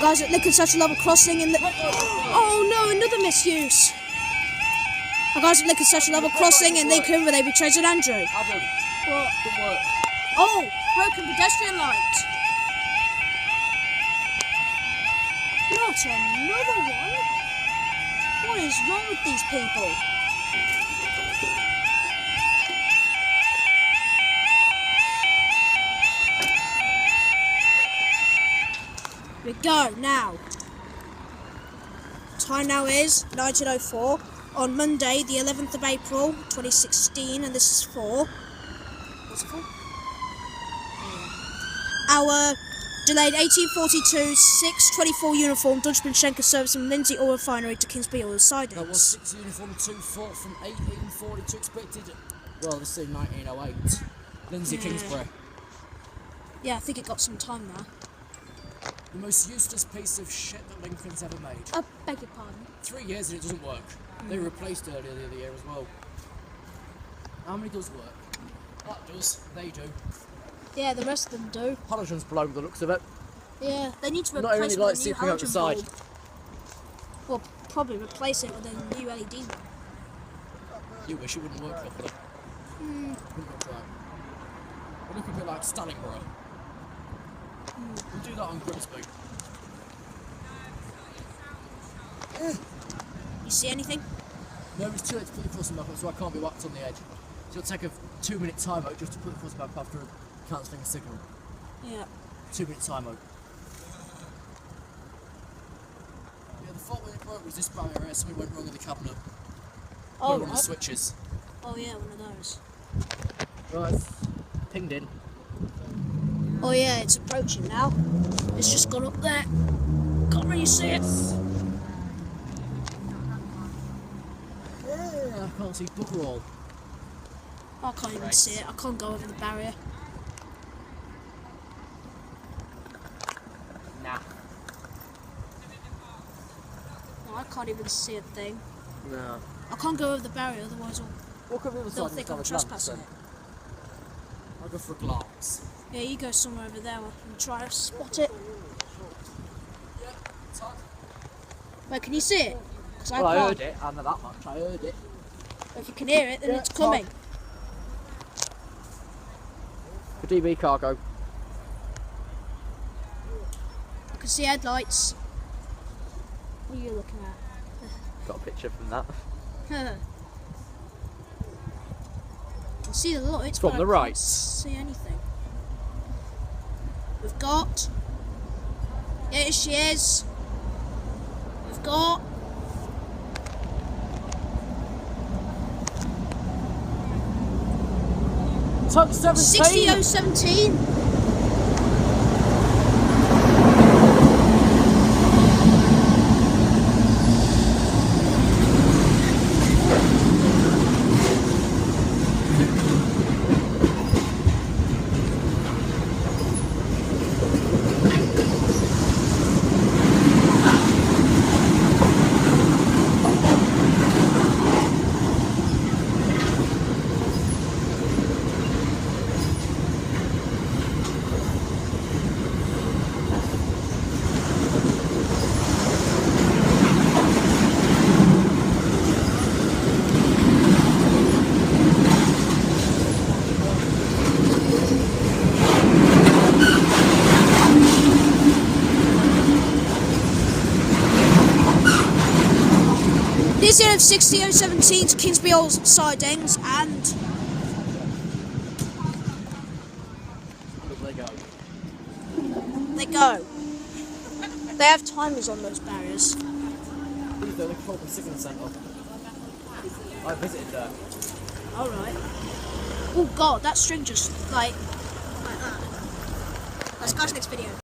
guys at Lincolnshire level crossing in the... Oh no, another misuse. Our guys at Lincolnshire level crossing in Lincoln where they betrayed St Andrew. What? Oh, broken pedestrian light. Not another one? What is wrong with these people? We go now. Time now is 19:04 on Monday, the 11th of April, 2016, and this is for. What's it for? Our delayed 1842 624 uniform Dutchman Schenker service from Lindsay Oil Refinery to Kingsbury Oil sidings. That was 6 uniform 24 from 1842 expected. Well, this is 1908. Lindsay Kingsbury. Yeah, I think it got some time there. The most useless piece of shit that Lincoln's ever made. I beg your pardon. 3 years and it doesn't work. They replaced it earlier the other year as well. How many does work? That does. They do. Yeah, the rest of them do. Halogen's blown the looks of it. Yeah, they need to Not replace only it with lights a new seeping out the halogen side. bulb. Well, probably replace it with a new LED one. You wish it wouldn't work properly. Wouldn't look right. It look a bit like Stallingborough. We'll do that on Grimsby. You see anything? No, it's too late to put the crossing back up, so I can't be whacked on the edge. So it'll take a 2-minute timeout just to put the crossing back after cancelling a signal. Yeah. 2-minute timeout. Yeah, the fault when it broke was this barrier here, something went wrong in the cabinet. Oh, one of the switches. Oh yeah, one of those. Right, it's pinged in. Oh yeah, it's approaching now. It's just gone up there. Can't really see it. Yeah, I can't see bugger all. I can't even see it. I can't go over the barrier. Nah. No, I can't even see a thing. No. I can't go over the barrier, otherwise Walk over the other they'll side think and I'm stand trespassing it. I'll go for a glance. Yeah, you go somewhere over there and try to spot it. Yeah, it's on. Wait, can you see it? 'Cause Well, I can't. heard it, I know that much, I heard it. If you can hear it, then Yeah, it's coming. For DB cargo. I can see headlights. What are you looking at? Got a picture from that. I can see the lights, From but the I right. can't see anything. We've got... Here she is. We've got... Tug 17! 60017. This is of 60017 to Kingsbury Oil sidings, and They go. they go. They have timers on those barriers. These are the Colton Signal Centre. I visited there. Alright. Oh god, that string just like that. Let's go to the next video.